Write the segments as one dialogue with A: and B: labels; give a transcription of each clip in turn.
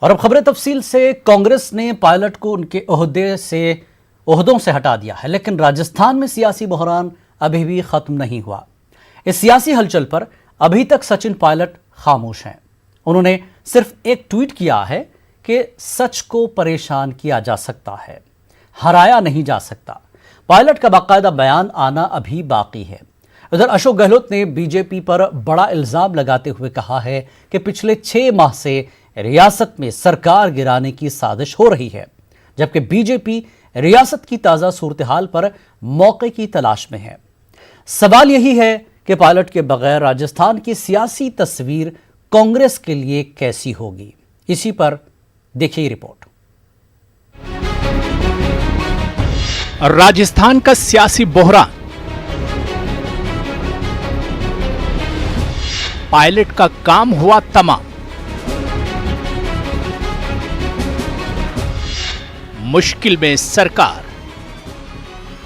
A: और अब खबरें तफसील से। कांग्रेस ने पायलट को उनके ओहदों से हटा दिया है, लेकिन राजस्थान में सियासी बहरान अभी भी खत्म नहीं हुआ। इस सियासी हलचल पर अभी तक सचिन पायलट खामोश हैं। उन्होंने सिर्फ एक ट्वीट किया है कि सच को परेशान किया जा सकता है, हराया नहीं जा सकता। पायलट का बाकायदा बयान आना अभी बाकी है। उधर अशोक गहलोत ने बीजेपी पर बड़ा इल्जाम लगाते हुए कहा है कि पिछले 6 माह से रियासत में सरकार गिराने की साजिश हो रही है, जबकि बीजेपी रियासत की ताजा सूरत-ए-हाल पर मौके की तलाश में है। सवाल यही है कि पायलट के बगैर राजस्थान की सियासी तस्वीर कांग्रेस के लिए कैसी होगी। इसी पर देखिए रिपोर्ट।
B: राजस्थान का सियासी बहरान, पायलट का काम हुआ तमाम, मुश्किल में सरकार।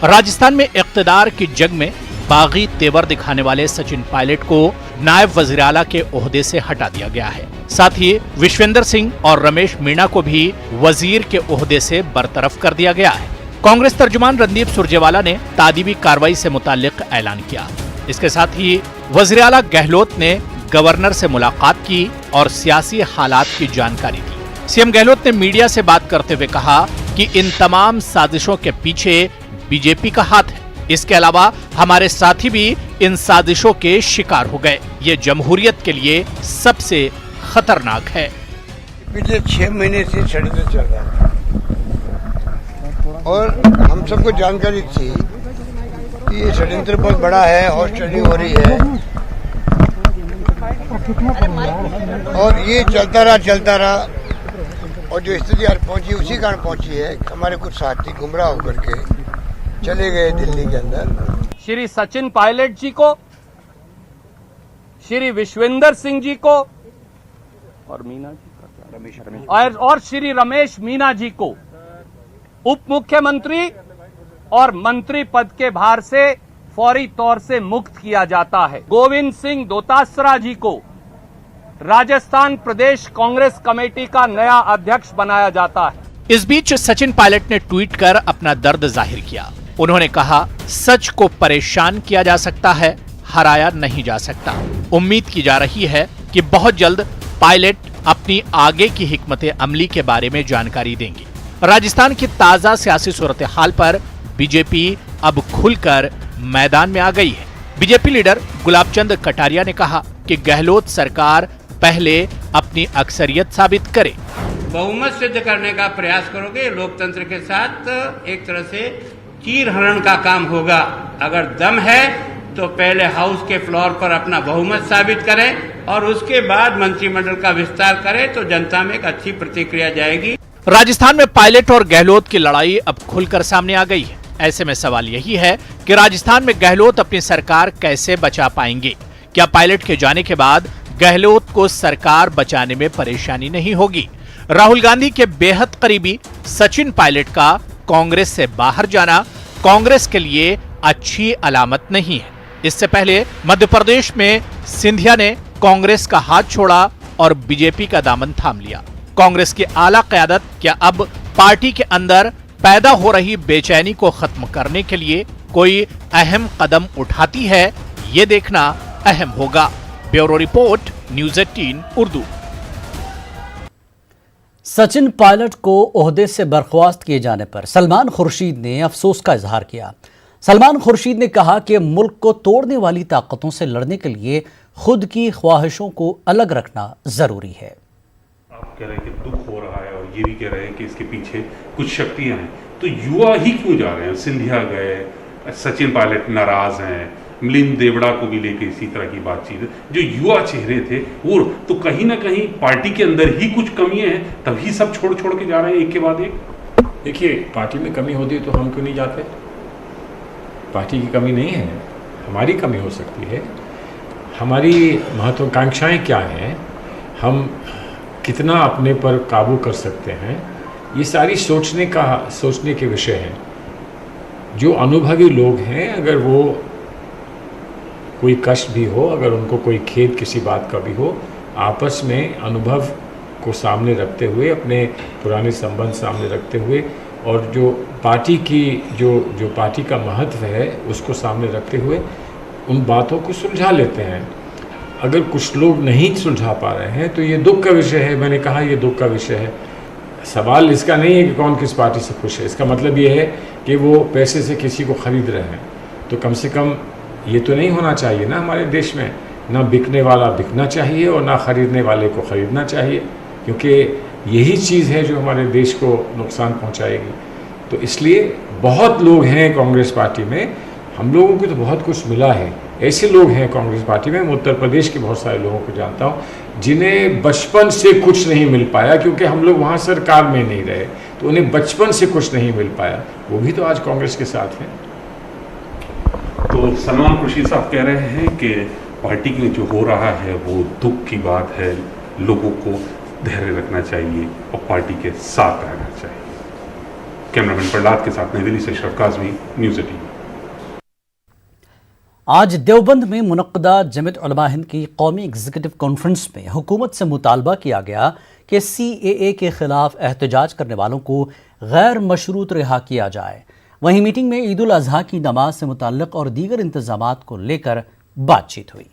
B: राजस्थान में इख्तिदार की जंग में बागी तेवर दिखाने वाले सचिन पायलट को नायब वजीर आला के ओहदे से हटा दिया गया है। साथ ही विश्वेंद्र सिंह और रमेश मीणा को भी वजीर के ओहदे से बरतरफ कर दिया गया है। कांग्रेस तर्जुमान रणदीप सुरजेवाला ने तादीबी कार्रवाई से मुताल्लिक ऐलान किया। इसके साथ ही वजीर आला गहलोत ने गवर्नर से मुलाकात की और सियासी हालात की जानकारी दी। सीएम गहलोत ने मीडिया से बात करते हुए कहा कि इन तमाम साजिशों के पीछे बीजेपी का हाथ है। इसके अलावा हमारे साथी भी इन साजिशों के शिकार हो गए। ये जमहूरियत के लिए सबसे खतरनाक है।
C: पिछले 6 महीने से षड्यंत्र चल रहा था और हम सबको जानकारी थी कि ये षड्यंत्र बहुत बड़ा है, हॉर्स ट्रेडिंग हो रही है और ये चलता रहा और जो स्थिति आज पहुंची उसी कारण पहुंची है। हमारे कुछ साथी गुमराह होकर के चले गए दिल्ली के अंदर।
D: श्री सचिन पायलट जी को, श्री विश्वेंद्र सिंह जी को और मीना जी और श्री रमेश मीणा जी को उप मुख्यमंत्री और मंत्री पद के भार से फौरी तौर से मुक्त किया जाता है। गोविंद सिंह दोतासरा जी को राजस्थान प्रदेश कांग्रेस कमेटी का नया अध्यक्ष बनाया जाता है।
B: इस बीच सचिन पायलट ने ट्वीट कर अपना दर्द जाहिर किया। उन्होंने कहा, सच को परेशान किया जा सकता है, हराया नहीं जा सकता। उम्मीद की जा रही है कि बहुत जल्द पायलट अपनी आगे की हिकमत अमली के बारे में जानकारी देंगे। राजस्थान की ताजा सियासी सूरत हाल पर बीजेपी अब खुलकर मैदान में आ गई है। बीजेपी लीडर गुलाब चंद कटारिया ने कहा कि गहलोत सरकार पहले अपनी अक्सरियत साबित करे।
E: बहुमत सिद्ध करने का प्रयास करोगे, लोकतंत्र के साथ एक तरह से चीर हरण का काम होगा। अगर दम है तो पहले हाउस के फ्लोर पर अपना बहुमत साबित करें और उसके बाद मंत्रिमंडल का विस्तार करें तो जनता में एक अच्छी प्रतिक्रिया जाएगी।
B: राजस्थान में पायलट और गहलोत की लड़ाई अब खुलकर सामने आ गई है। ऐसे में सवाल यही है कि राजस्थान में गहलोत अपनी सरकार कैसे बचा पाएंगे। क्या पायलट के जाने के बाद गहलोत को सरकार बचाने में परेशानी नहीं होगी? राहुल गांधी के बेहद करीबी सचिन पायलट का कांग्रेस से बाहर जाना कांग्रेस के लिए अच्छी अलामत नहीं है। इससे पहले मध्य प्रदेश में सिंधिया ने कांग्रेस का हाथ छोड़ा और बीजेपी का दामन थाम लिया। कांग्रेस की आला क़यादत क्या अब पार्टी के अंदर पैदा हो रही बेचैनी को खत्म करने के लिए कोई अहम कदम उठाती है? ये देखना अहम होगा। Bureau report, news 18 Urdu.
A: Sachin Pilot को ओहदे से बर्खास्त किए जाने पर सलमान खुर्शीद ने अफसोस का इजहार किया। सलमान खुर्शीद ने कहा कि मुल्क को तोड़ने वाली ताकतों से लड़ने के लिए खुद की ख्वाहिशों को अलग रखना जरूरी है।
F: आप कह रहे हैं कि दुख हो रहा है और ये भी कह रहे हैं कि इसके पीछे कुछ शक्तियां हैं, तो युवा ही क्यों जा रहे हैं? सिंधिया गए, सचिन पायलट नाराज हैं, मिलिंद देवड़ा को भी लेके इसी तरह की बातचीत। जो युवा चेहरे थे वो तो कहीं ना कहीं पार्टी के अंदर ही कुछ कमियां हैं, तभी सब छोड़ के जा रहे हैं एक के बाद एक।
G: देखिए, पार्टी में कमी होती तो हम क्यों नहीं जाते? पार्टी की कमी नहीं है, हमारी कमी हो सकती है। हमारी महत्वाकांक्षाएं क्या हैं, हम कितना अपने पर काबू कर सकते हैं, ये सारी सोचने के विषय हैं। जो अनुभवी लोग हैं, अगर वो कोई कष्ट भी हो, अगर उनको कोई खेद किसी बात का भी हो, आपस में अनुभव को सामने रखते हुए, अपने पुराने संबंध सामने रखते हुए और जो पार्टी की जो पार्टी का महत्व है उसको सामने रखते हुए उन बातों को सुलझा लेते हैं। अगर कुछ लोग नहीं सुलझा पा रहे हैं तो ये दुख का विषय है। मैंने कहा ये दुख का विषय है। सवाल इसका नहीं है कि कौन किस पार्टी से खुश है, इसका मतलब ये है कि वो पैसे से किसी को खरीद रहे हैं। तो कम से कम ये तो नहीं होना चाहिए ना हमारे देश में, ना बिकने वाला बिकना चाहिए और ना खरीदने वाले को खरीदना चाहिए, क्योंकि यही चीज़ है जो हमारे देश को नुकसान पहुंचाएगी। तो इसलिए बहुत लोग हैं कांग्रेस पार्टी में, हम लोगों को तो बहुत कुछ मिला है। ऐसे लोग हैं कांग्रेस पार्टी में, मैं उत्तर प्रदेश के बहुत सारे लोगों को जानता हूं जिन्हें बचपन से कुछ नहीं मिल पाया, क्योंकि हम लोग वहां सरकार में नहीं रहे, तो उन्हें बचपन से कुछ नहीं मिल पाया, वो भी तो आज कांग्रेस के साथ हैं।
F: तो सलमान खुर्शीद साहब कह रहे हैं कि पार्टी में जो हो रहा है वो दुख की बात है, लोगों को धैर्य रखना चाहिए और पार्टी के साथ रहना चाहिए। कैमरामैन प्रहलाद के साथ नई दिल्ली से अशरफ काज़मी, न्यूज़ 18।
A: आज देवबंद में मुनक्कदा जमीयत उलमा हिंद की कौमी एग्जीक्यूटिव कॉन्फ्रेंस में हुकूमत से मुतालबा किया गया कि CAA के खिलाफ एहतजाज करने वालों को गैर मशरूत रिहा किया जाए। वहीं मीटिंग में ईद उल अजहा की नमाज से मुताल्लिक और दीगर इंतजामात को लेकर बातचीत हुई।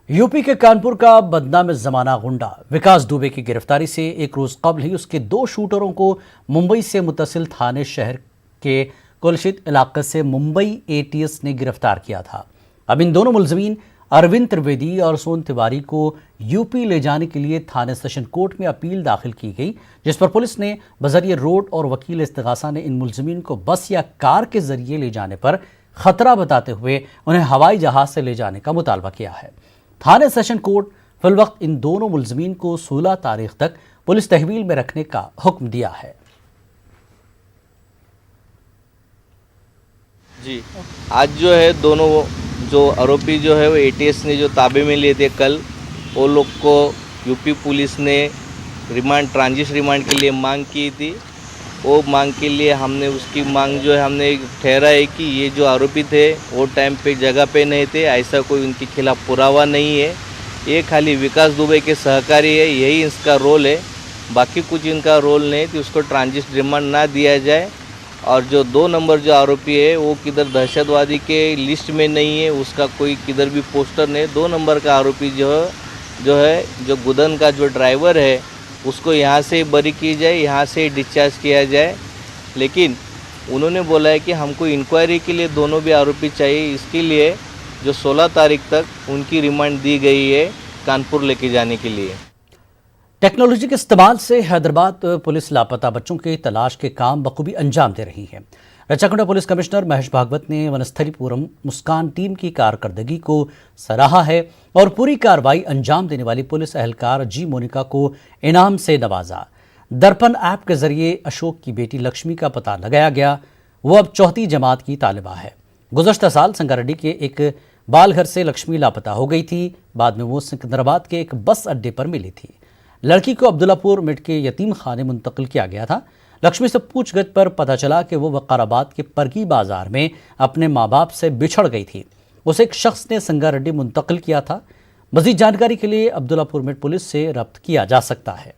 A: यूपी के कानपुर का बदनाम ज़माना गुंडा विकास दुबे की गिरफ्तारी से एक रोज कबल ही उसके 2 शूटरों को मुंबई से मुत्तसिल थाने शहर के कुलशित इलाके से मुंबई ATS ने गिरफ्तार किया था। अब इन दोनों मुलजमीन अरविंद त्रिवेदी और सोन तिवारी को यूपी ले जाने के लिए थाने सेशन कोर्ट में अपील दाखिल की गई, जिस पर पुलिस ने बजरिए रोड और वकील इस्तिगासा ने इन मुलजमीन को बस या कार के जरिए ले जाने पर खतरा बताते हुए उन्हें हवाई जहाज से ले जाने का मुतालबा किया है। थाने सेशन कोर्ट फिलवक्त इन दोनों मुलजमीन को 16 तारीख तक पुलिस तहवील में रखने का हुक्म दिया है।
H: जी, आज जो है दोनों जो आरोपी जो है वो ATS ने जो ताबे में लिए थे कल, वो लोग को यूपी पुलिस ने ट्रांजिट रिमांड के लिए मांग की थी। वो मांग के लिए हमने उसकी मांग जो है हमने ठहरा है कि ये जो आरोपी थे वो टाइम पे जगह पे नहीं थे, ऐसा कोई उनके खिलाफ पुरावा नहीं है। ये खाली विकास दुबे के सहकारी है, यही इसका रोल है, बाकी कुछ इनका रोल नहीं। तो उसको ट्रांजिट रिमांड ना दिया जाए। और जो 2 नंबर जो आरोपी है वो किधर दहशतवादी के लिस्ट में नहीं है, उसका कोई किधर भी पोस्टर नहीं। 2 नंबर का आरोपी जो गुदन का जो ड्राइवर है उसको यहाँ से बरी की जाए, यहाँ से डिस्चार्ज किया जाए। लेकिन उन्होंने बोला है कि हमको इंक्वायरी के लिए दोनों भी आरोपी चाहिए, इसके लिए जो 16 तारीख तक उनकी रिमांड दी गई है कानपुर लेके जाने के लिए।
A: टेक्नोलॉजी के इस्तेमाल से हैदराबाद पुलिस लापता बच्चों की तलाश के काम बखूबी अंजाम दे रही है। रचाकुंडा पुलिस कमिश्नर महेश भागवत ने वनस्थलीपुरम मुस्कान टीम की कारकर्दगी को सराहा है और पूरी कार्रवाई अंजाम देने वाली पुलिस एहलकार जी मोनिका को इनाम से नवाजा। दर्पण ऐप के जरिए अशोक की बेटी लक्ष्मी का पता लगाया गया। वो अब 4वीं जमात की तालिबा है। गुज़श्ता साल संगारेड्डी के एक बालघर से लक्ष्मी लापता हो गई थी। बाद में वो सिकंदराबाद के एक बस अड्डे पर मिली थी। लड़की को अब्दुल्लापुर मिड के यतीम खाने मुंतकिल किया गया था। लक्ष्मी से पूछगछ पर पता चला कि वो वकाराबाद के परगी बाजार में अपने माँ बाप से बिछड़ गई थी। उसे एक शख्स ने संगारेड्डी मुंतकिल किया था। मजीद जानकारी के लिए अब्दुल्लापुर मिड पुलिस से रब्त किया जा सकता है।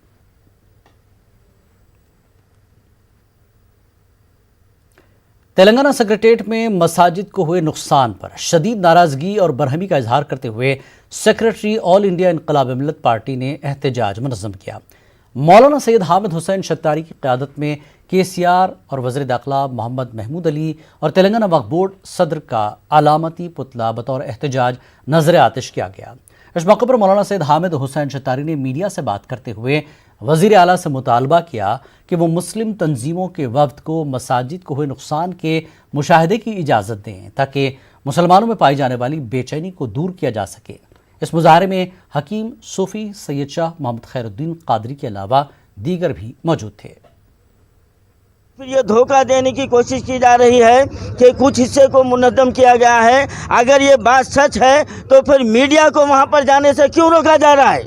A: तेलंगाना सेक्रेटेरिएट में मसाजिद को हुए नुकसान पर शदीद नाराजगी और बरहमी का इजहार करते हुए सेक्रेटरी ऑल इंडिया इनकलाब मिल्लत पार्टी ने एहतजाज मुनज़्ज़म किया। मौलाना सैयद हामिद हुसैन शत्तारी की क़यादत में KCR और वज़ीर दाखिला मोहम्मद महमूद अली और तेलंगाना वक्फ बोर्ड सदर का अलामती पुतला बतौर एहतजाज नजर आतिश किया गया। इस मौके पर मौलाना सैयद हामिद हुसैन शत्तारी ने मीडिया से बात करते हुए वज़ीर आला से मुतालबा किया कि वो मुस्लिम तंजीमों के वफ्द को मसाजिद को हुए नुकसान के मुशाहदे की इजाज़त दें ताकि मुसलमानों में पाई जाने वाली बेचैनी को दूर किया जा सके। इस मुजाहरे में हकीम सूफी सैयद शाह मोहम्मद खैरुद्दीन कादरी के अलावा दीगर भी मौजूद थे।
I: ये धोखा देने की कोशिश की जा रही है कि कुछ हिस्से को मुनज़्ज़म किया गया है। अगर ये बात सच है तो फिर मीडिया को वहाँ पर जाने से क्यों रोका जा रहा है?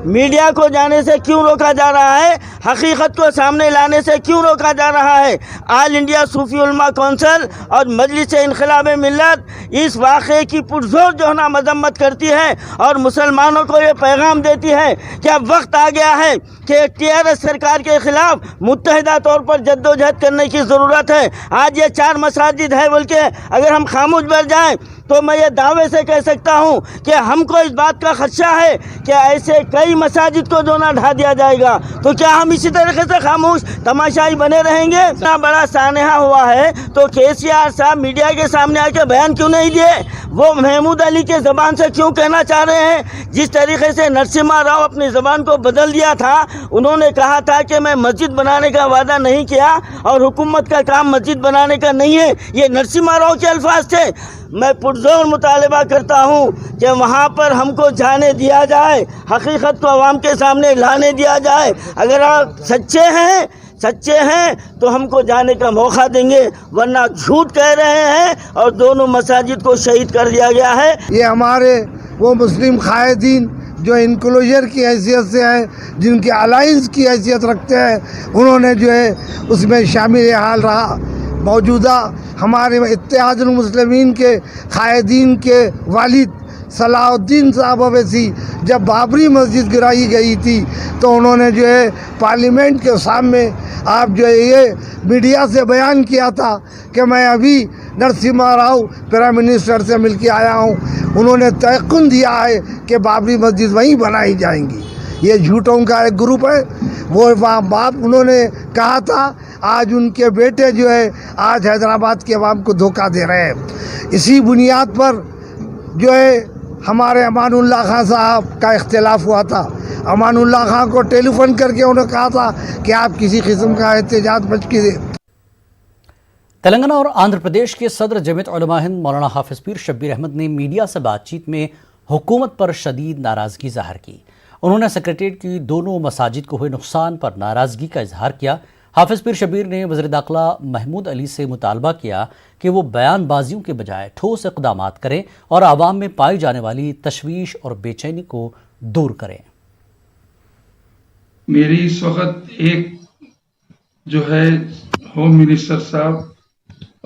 I: मीडिया को जाने से क्यों रोका जा रहा है, हकीकत को सामने लाने से क्यों रोका जा रहा है। ऑल इंडिया सूफी उलमा कौंसिल और मजलिस इनकलाब मिल्लत इस वाक़े की पुरजोर जो है ना मजम्मत करती है और मुसलमानों को ये पैगाम देती है कि अब वक्त आ गया है कि टीआरएस सरकार के खिलाफ मुत्तहिदा तौर पर जद्दोजहद करने की ज़रूरत है। आज ये 4 मसाजिद है बोल के अगर हम खामोश बैठ जाएं तो मैं ये दावे से कह सकता हूँ कि हमको इस बात का खदशा है कि ऐसे कई मसाजिद को जो ना ढा दिया जाएगा। तो क्या हम इसी तरीके से खामोश तमाशाई बने रहेंगे? इतना बड़ा सानहा हुआ है तो केसीआर साहब मीडिया के सामने आके बयान क्यों नहीं दिए? वो महमूद अली के ज़बान से क्यों कहना चाह रहे हैं? जिस तरीके से नरसिम्हा राव अपनी ज़बान को बदल दिया था, उन्होंने कहा था कि मैं मस्जिद बनाने का वादा नहीं किया और हुकूमत का काम मस्जिद बनाने का नहीं है, ये नरसिम्हा राव के अल्फाज थे। मैं पुरजोर मुतालबा करता हूँ कि वहाँ पर हमको जाने दिया जाए, हकीकत को आवाम के सामने लाने दिया जाए। अगर आप सच्चे हैं तो हमको जाने का मौका देंगे, वरना झूठ कह रहे हैं और दोनों मसाजिद को शहीद कर दिया गया है।
J: ये हमारे वो मुस्लिम कायदीन जो इनक्लोजर की हैसियत से हैं, जिनके अलाइंस की हैसियत रखते हैं, उन्होंने जो है उसमें शामिल हाल रहा। मौजूदा हमारे इत्तेहादुल मुस्लिमीन के कायदीन के वालिद सलाहुद्दीन साहब अवैसी जब बाबरी मस्जिद गिराई गई थी तो उन्होंने जो है पार्लियामेंट के सामने आप जो है ये मीडिया से बयान किया था कि मैं अभी नरसिम्हा राव प्राइम मिनिस्टर से मिल के आया हूँ, उन्होंने तयक़ुन दिया है कि बाबरी मस्जिद वहीं बनाई जाएंगी। ये झूठों का एक ग्रुप है। वो वहाँ बाप उन्होंने कहा था, आज उनके बेटे जो है आज हैदराबाद के अवाम को धोखा दे रहे हैं। इसी बुनियाद पर जो है हमारे अमानुल्लाह खां साहब का इख्तिलाफ हुआ था। अमानुल्लाह खां को टेलीफोन करके उन्होंने कहा था कि आप किसी किस्म का एहतजाज बच के दें।
A: तेलंगाना और आंध्र प्रदेश के सदर जमीयत उलमा हिंद मौलाना हाफिज पीर शब्बीर अहमद ने मीडिया से बातचीत में हुकूमत पर शदीद नाराज़गी ज़ाहिर की। उन्होंने सेक्रेटेरिएट की दोनों मसाजिद को हुए नुकसान पर नाराज़गी का इजहार किया। हाफिज पीर शब्बीर ने वज़ीर दाखिला महमूद अली से मुतालबा किया कि वो बयानबाजियों के बजाय ठोस इक़दाम करें और आवाम में पाई जाने वाली तशवीश और बेचैनी को दूर करें।
K: मेरी इस वक्त एक जो है होम मिनिस्टर साहब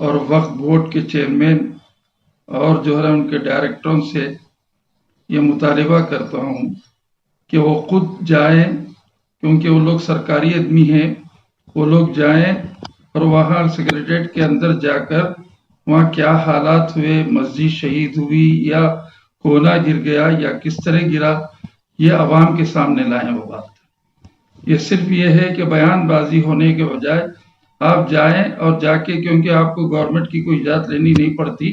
K: और वक्फ बोर्ड के चेयरमैन और जो है उनके डायरेक्टरों से ये मुतालबा करता हूँ कि वो खुद जाएं, क्योंकि वो लोग सरकारी आदमी हैं, वो लोग जाएं और वहाँ सेक्रेटेरिएट के अंदर जाकर वहाँ क्या हालात हुए, मस्जिद शहीद हुई या कोना गिर गया या किस तरह गिरा, ये आवाम के सामने लाएं। वो बात ये सिर्फ ये है कि बयानबाजी होने के बजाय आप जाएं और जाके, क्योंकि आपको गवर्नमेंट की कोई इजाज़त लेनी नहीं पड़ती,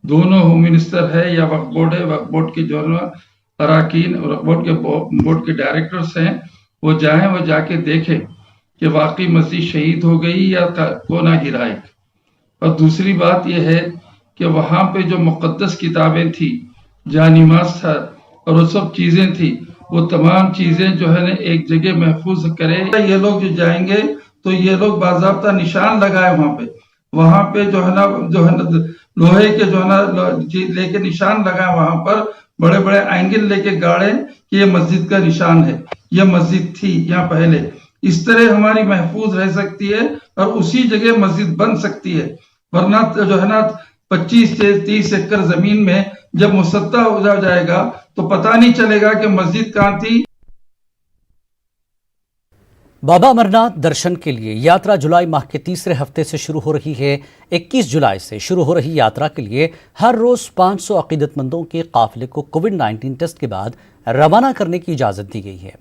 K: दोनों होम मिनिस्टर है या वक्फ बोर्ड है, वक्फ बोर्ड के जो अराकीन और बोर्ड के डायरेक्टर्स हैं, वो जाएं, वो जाके देखें कि वाकई मस्जिद शहीद हो गई या कोना गिरा है। और दूसरी बात यह है कि वहाँ पे जो मुक़द्दस किताबें थी, जहाँ नमाज था और वो सब चीज़ें थी, वो तमाम चीज़ें जो है ना एक जगह महफूज करें। ये लोग जो जाएंगे तो ये लोग बाज़ाब्ता निशान लगाए वहाँ पे जो है ना लोहे के जो है ना लेके निशान लगाए, वहाँ पर बड़े बड़े एंगल लेके गाड़े कि ये मस्जिद का निशान है, ये मस्जिद थी यहाँ पहले। इस तरह हमारी महफूज रह सकती है और उसी जगह मस्जिद बन सकती है। वरना जो है ना 25 से 30 एकड़ जमीन में जब मुसद्दा हो जाएगा तो पता नहीं चलेगा कि मस्जिद कहाँ थी।
A: बाबा अमरनाथ दर्शन के लिए यात्रा जुलाई माह के तीसरे हफ्ते से शुरू हो रही है। 21 जुलाई से शुरू हो रही यात्रा के लिए हर रोज 500 अकीदतमंदों के काफिले को कोविड-19 टेस्ट के बाद रवाना करने की इजाज़त दी गई है।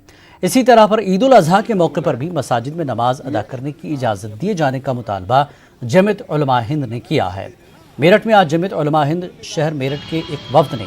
A: इसी तरह पर ईद उल अजहा के मौके पर भी मसाजिद में नमाज अदा करने की इजाज़त दिए जाने का मुतालबा जमीयत उलमा हिंद ने किया है। मेरठ में आज जमीयत उलमा हिंद शहर मेरठ के एक वफ्द ने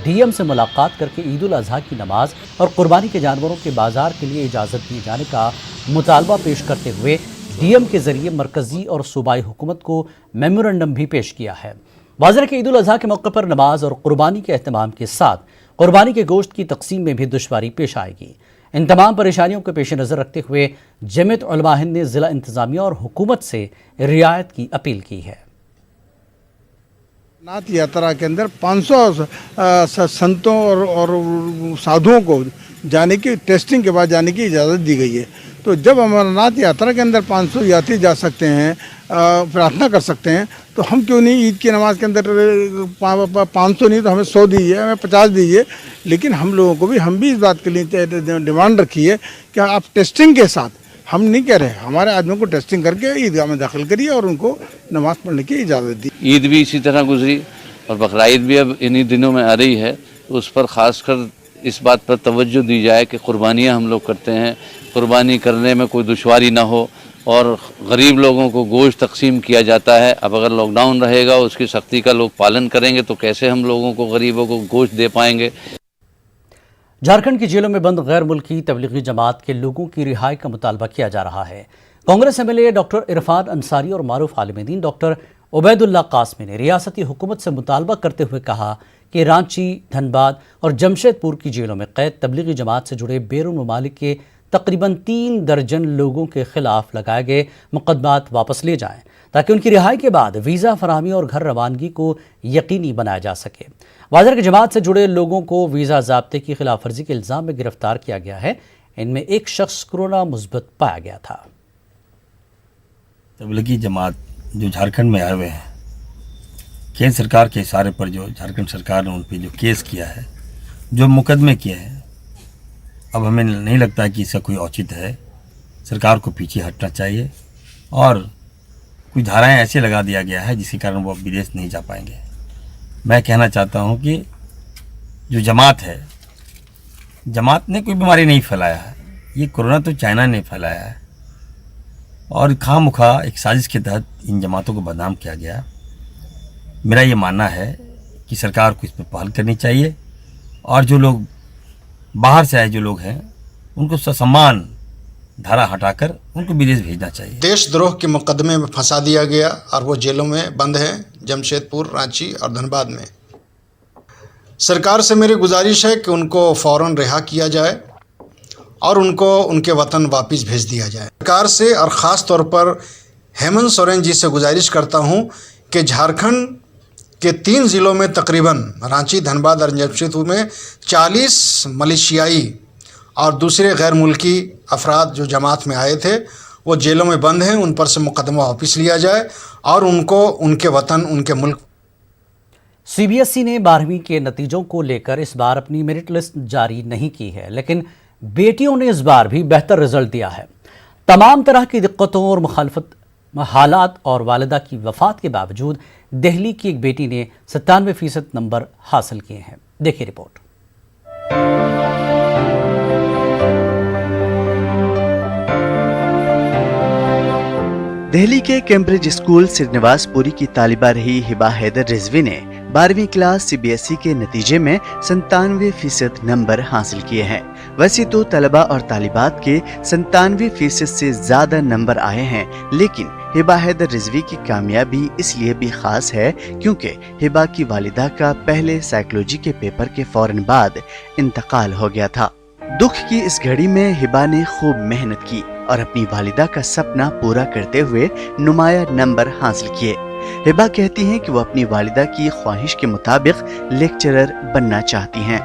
A: डीएम से मुलाकात करके ईद उल अजहा की नमाज और कुर्बानी के जानवरों के बाजार के लिए इजाज़त दिए जाने का मुतालबा पेश करते हुए डीएम के जरिए मरकजी और सूबाई हुकूमत को मेमोरेंडम भी पेश किया है। वाज़ेह कि ईद उल अजहा के मौके पर नमाज और कुर्बानी के अहतमाम के साथ कुर्बानी के गोश्त की तकसीम में भी दुश्वारी पेश आएगी। इन तमाम परेशानियों के पेश नज़र रखते हुए जमीयत उलमा हिंद ने ज़िला इंतज़ामिया और हुकूमत से रियायत की अपील की है।
J: नाथ यात्रा के अंदर 500 संतों और साधुओं को जाने की, टेस्टिंग के बाद जाने की इजाज़त दी गई है। तो जब अमरनाथ यात्रा के अंदर 500 यात्री जा सकते हैं, प्रार्थना कर सकते हैं, तो हम क्यों नहीं ईद की नमाज के अंदर 500 नहीं तो हमें 100 दीजिए, हमें 50 दीजिए। लेकिन हम लोगों को भी, हम भी इस बात के लिए डिमांड रखी है कि आप टेस्टिंग के साथ, हम नहीं कह रहे, हमारे आदमियों को टेस्टिंग करके ईदगाह में दाखिल करिए और उनको नमाज पढ़ने की इजाज़त दी।
L: ईद भी इसी तरह गुजरी और बकरा ईद भी अब इन्हीं दिनों में आ रही है, तो उस पर ख़ासकर इस बात पर तवज्जो दी जाए कि कुर्बानियाँ हम लोग करते हैं, कुर्बानी करने में कोई दुश्वारी ना हो और गरीब लोगों को गोश्त तकसीम किया जाता है। अब अगर लॉकडाउन रहेगा, उसकी सख्ती का लोग पालन करेंगे तो कैसे हम लोगों को, गरीबों को गोश्त दे पाएंगे।
A: झारखंड की जेलों में बंद गैर मुल्की तबलीगी जमात के लोगों की रिहाई का मुतालबा किया जा रहा है। कांग्रेस एमएलए डॉक्टर इरफान अंसारी और मारूफ आलिम दीन डॉक्टर उबैदुल्ला कासमी ने रियासती हुकूमत से मुतालबा करते हुए कहा कि रांची, धनबाद और जमशेदपुर की जेलों में कैद तबलीगी जमात से जुड़े बैरून ममालिक के तकरीबन 3 दर्जन लोगों के खिलाफ लगाए गए मुकदमात वापस ले जाएं, ताकि उनकी रिहाई के बाद वीज़ा फराहमी और घर रवानगी को यकीनी बनाया जा सके। वाज़र की जमात से जुड़े लोगों को वीज़ा ज़ाब्ते की खिलाफ वर्जी के इल्ज़ाम में गिरफ्तार किया गया है। इनमें एक शख्स कोरोना मुस्बत पाया गया था।
M: तबलीगी जमात जो झारखंड में आए हुए हैं, केंद्र सरकार के इशारे पर जो झारखंड सरकार ने उन पर जो केस किया है, जो मुकदमे किए हैं, अब हमें नहीं लगता कि इसका कोई औचित्य है। सरकार को पीछे हटना चाहिए और कुछ धाराएं ऐसे लगा दिया गया है जिसके कारण वो अब विदेश नहीं जा पाएंगे। मैं कहना चाहता हूं कि जो जमात है, जमात ने कोई बीमारी नहीं फैलाया है, ये कोरोना तो चाइना ने फैलाया है और खामखा एक साजिश के तहत इन जमातों को बदनाम किया गया। मेरा ये मानना है कि सरकार को इस पर पहल करनी चाहिए और जो लोग बाहर से आए जो लोग हैं उनको ससम्मान धारा हटाकर उनको विदेश भेजना चाहिए।
N: देशद्रोह के मुकदमे में फंसा दिया गया और वो जेलों में बंद हैं, जमशेदपुर, रांची और धनबाद में। सरकार से मेरी गुजारिश है कि उनको फ़ौरन रिहा किया जाए और उनको उनके वतन वापस भेज दिया जाए। सरकार से और ख़ास तौर पर हेमंत सोरेन जी से गुजारिश करता हूँ कि झारखंड के 3 ज़िलों में तकरीबन रांची, धनबाद और जमशेदपुर में 40 मलेशियाई और दूसरे गैर मुल्की अफराद जो जमात में आए थे वो जेलों में बंद हैं, उन पर से मुकदमा वापस लिया जाए और उनको उनके वतन, उनके मुल्क।
A: सीबीएसई ने 12वीं के नतीजों को लेकर इस बार अपनी मेरिट लिस्ट जारी नहीं की है, लेकिन बेटियों ने इस बार भी बेहतर रिजल्ट दिया है। तमाम तरह की दिक्कतों और मुखालफत हालात और वालिदा की वफात के बावजूद दिल्ली की एक बेटी ने 97% नंबर हासिल किए हैं। देखिए रिपोर्ट।
O: दिल्ली के कैम्ब्रिज स्कूल श्रीनिवासपुरी की तालिबा रही हिबा हैदर रिजवी ने 12वीं क्लास सीबीएसई के नतीजे में 97% नंबर हासिल किए हैं। वैसे तो तलबा और तालिबात के 97% से ज्यादा नंबर आए हैं, लेकिन हिबा हैदर रिजवी की कामयाबी इसलिए भी खास है क्योंकि हिबा की वालिदा का पहले साइकोलॉजी के पेपर के फौरन बाद इंतकाल हो गया था। दुख की इस घड़ी में हिबा ने खूब मेहनत की और अपनी वालिदा का सपना पूरा करते हुए नुमाया नंबर हासिल किए। हिबा कहती हैं कि वो अपनी वालिदा की ख्वाहिश के मुताबिक लेक्चरर बनना चाहती हैं।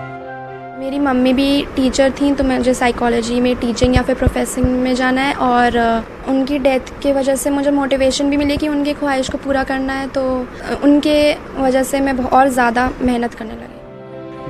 P: मेरी मम्मी भी टीचर थी, तो मुझे साइकोलॉजी में टीचिंग या फिर प्रोफेसिंग में जाना है और उनकी डेथ की वजह से मुझे मोटिवेशन भी मिली कि उनकी ख्वाहिश को पूरा करना है, तो उनके वजह से मैं और ज़्यादा मेहनत करने लगी।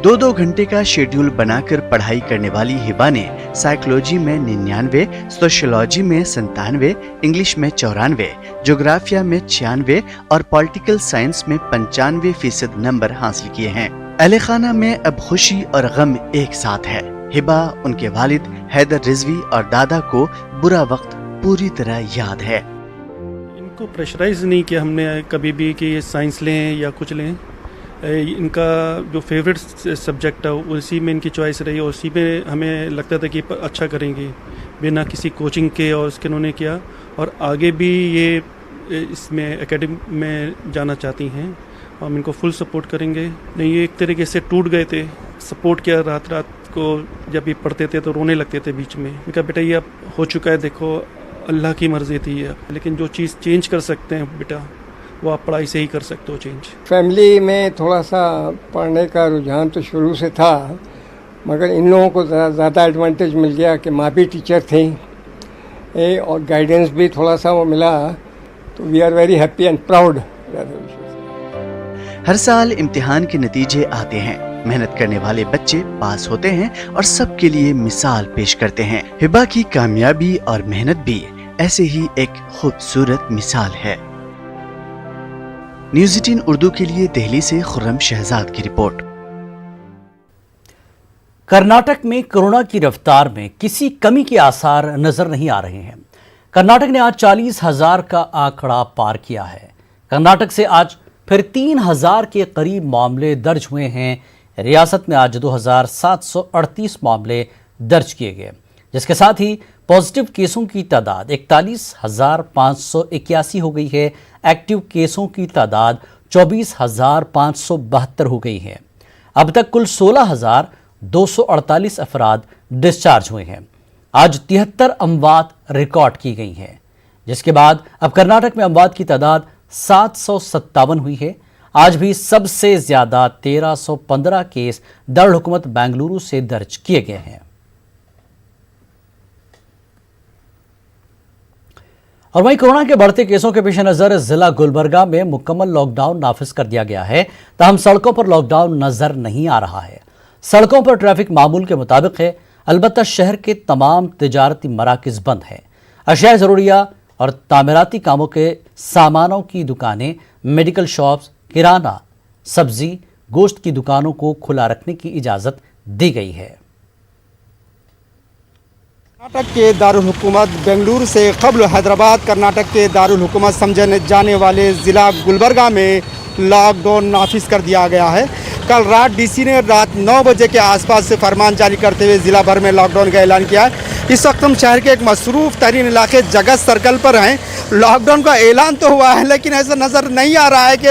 O: 2-2 घंटे का शेड्यूल बनाकर पढ़ाई करने वाली हिबा ने साइकोलॉजी में 99, सोशियोलॉजी में 97, इंग्लिश में 94, ज्योग्राफिया में 96 और पॉलिटिकल साइंस में 95% नंबर हासिल किए हैं। अहले खाना में अब खुशी और गम एक साथ है। हिबा, उनके वालिद हैदर रिजवी और दादा को बुरा वक्त पूरी तरह याद है।
Q: इनको प्रेशराइज नहीं किया हमने कभी भी कि ये साइंस लें या कुछ लें। इनका जो फेवरेट सब्जेक्ट है उसी में इनकी चॉइस रही और उसी में हमें लगता था कि अच्छा करेंगे, बिना किसी कोचिंग के और उसके उन्होंने किया और आगे भी ये इसमें एकेडमी में जाना चाहती हैं। हम इनको फुल सपोर्ट करेंगे। नहीं, ये एक तरीके से टूट गए थे, सपोर्ट किया, रात रात को जब ये पढ़ते थे तो रोने लगते थे बीच में। इनका बेटा ये अब हो चुका है, देखो अल्लाह की मर्जी थी ये, लेकिन जो चीज़ चेंज कर सकते हैं बेटा वो आप पढ़ाई से ही कर सकते हो चेंज।
R: फैमिली में थोड़ा सा पढ़ने का रुझान तो शुरू से था मगर इन लोगों को ज़्यादा एडवांटेज मिल गया कि माँ भी टीचर थी और गाइडेंस भी थोड़ा सा वो मिला, तो we are very happy and proud.
O: हर साल इम्तिहान के नतीजे आते हैं, मेहनत करने वाले बच्चे पास होते हैं और सबके लिए मिसाल पेश करते हैं। हिबा की कामयाबी और मेहनत भी ऐसे ही एक खूबसूरत मिसाल है। न्यूज़ 18 उर्दू के लिए दिल्ली से खुर्रम शहजाद की रिपोर्ट।
A: कर्नाटक में कोरोना की रफ्तार में किसी कमी के आसार नजर नहीं आ रहे हैं। कर्नाटक ने आज 40,000 का आंकड़ा पार किया है। कर्नाटक से आज फिर 3,000 के करीब मामले दर्ज हुए हैं। रियासत में आज 2,738 मामले दर्ज किए गए, जिसके साथ ही पॉजिटिव केसों की तादाद 41,581 हो गई है। एक्टिव केसों की तादाद 24,572 हो गई है। अब तक कुल 16,248 अफराद डिस्चार्ज हुए हैं। आज 73 अमवात रिकॉर्ड की गई हैं, जिसके बाद अब कर्नाटक में अमवात की तादाद 757 हुई है। आज भी सबसे ज्यादा 1315 केस दारुल हुकूमत बेंगलुरु से दर्ज किए गए हैं। और वहीं कोरोना के बढ़ते केसों के पेश नजर जिला गुलबर्गा में मुकम्मल लॉकडाउन नाफिज कर दिया गया है। ताहम सड़कों पर लॉकडाउन नजर नहीं आ रहा है। सड़कों पर ट्रैफिक मामूल के मुताबिक है, अलबत्ता शहर के तमाम तिजारती मराकज बंद हैं। अशिया ज़रूरिया और तामीराती कामों के सामानों की दुकानें, मेडिकल शॉप्स, किराना, सब्जी, गोश्त की दुकानों को खुला रखने की इजाज़त दी गई है।
S: कर्नाटक के दारुल हुकूमत बेंगलुरु से क़ब्ल हैदराबाद कर्नाटक के दारुल हुकूमत समझे जाने वाले ज़िला गुलबर्गा में लॉकडाउन नाफिज कर दिया गया है। कल रात डीसी ने रात 9 बजे के आसपास से फरमान जारी करते हुए ज़िला भर में लॉकडाउन का ऐलान किया है। इस वक्त हम शहर के एक मसरूफ़ तरीन इलाके जगत सर्कल पर हैं। लॉकडाउन का ऐलान तो हुआ है, लेकिन ऐसा नज़र नहीं आ रहा है कि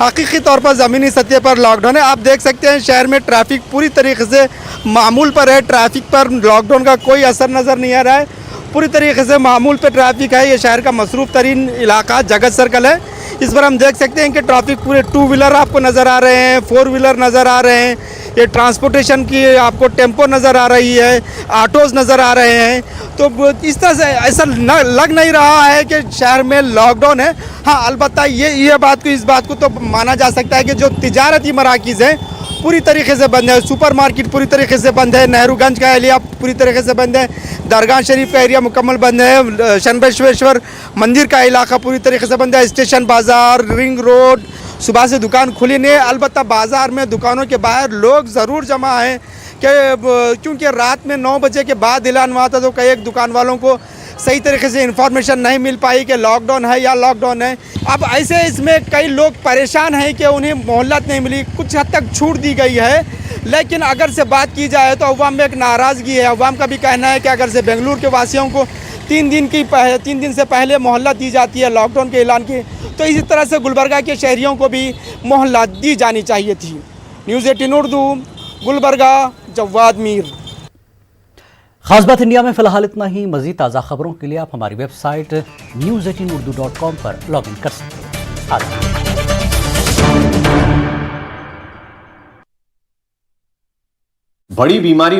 S: हकीकी तौर पर ज़मीनी सतह पर लॉकडाउन है। आप देख सकते हैं शहर में ट्रैफिक पूरी तरीके से मामूल पर है। ट्रैफिक पर लॉकडाउन का कोई असर नज़र नहीं आ रहा है, पूरी तरीके से मामूल पर ट्रैफिक है। ये शहर का मसरूफ़ तरीन इलाका जगत सर्कल है। इस पर हम देख सकते हैं कि ट्रैफिक पूरे 2 व्हीलर आपको नज़र आ रहे हैं, 4 व्हीलर नज़र आ रहे हैं। ये ट्रांसपोर्टेशन की आपको टेम्पो नज़र आ रही है, ऑटोज़ नज़र आ रहे हैं। तो इस तरह से ऐसा लग नहीं रहा है कि शहर में लॉकडाउन है। हाँ, अलबत्ता इस बात को तो माना जा सकता है कि जो तिजारती मराकिज़ हैं पूरी तरीके से बंद है। सुपर मार्केट पूरी तरीके से बंद है। नेहरूगंज का एरिया पूरी तरीके से बंद है। दरगाह शरीफ का एरिया मुकम्मल बंद है। शनबेश्वर मंदिर का इलाका पूरी तरीके से बंद है। स्टेशन बाज़ार, रिंग रोड सुबह से दुकान खुली नहीं है। अलबत्ता बाज़ार में दुकानों के बाहर लोग ज़रूर जमा हैं क्योंकि रात में 9 बजे के बाद ऐलान हुआ था, तो कई एक दुकान वालों को सही तरीके से इन्फॉर्मेशन नहीं मिल पाई कि लॉकडाउन है या लॉकडाउन है। अब ऐसे इसमें कई लोग परेशान हैं कि उन्हें मोहल्लत नहीं मिली, कुछ हद तक छूट दी गई है। लेकिन अगर से बात की जाए तो अवाम में एक नाराज़गी है। अवाम का भी कहना है कि अगर से बेंगलुरु के वासियों को 3 दिन से पहले मोहल्लत दी जाती है लॉकडाउन के ऐलान की, तो इसी तरह से गुलबर्गा के शहरियों को भी मोहल्लत दी जानी चाहिए थी। न्यूज़ 18 उर्दू, गुलबर्गा, जवाद मीर।
A: खास बात इंडिया में फिलहाल इतना ही। मजीद ताज़ा खबरों के लिए आप हमारी वेबसाइट news18urdu.com पर लॉग इन कर सकते हैं।
T: बड़ी बीमारी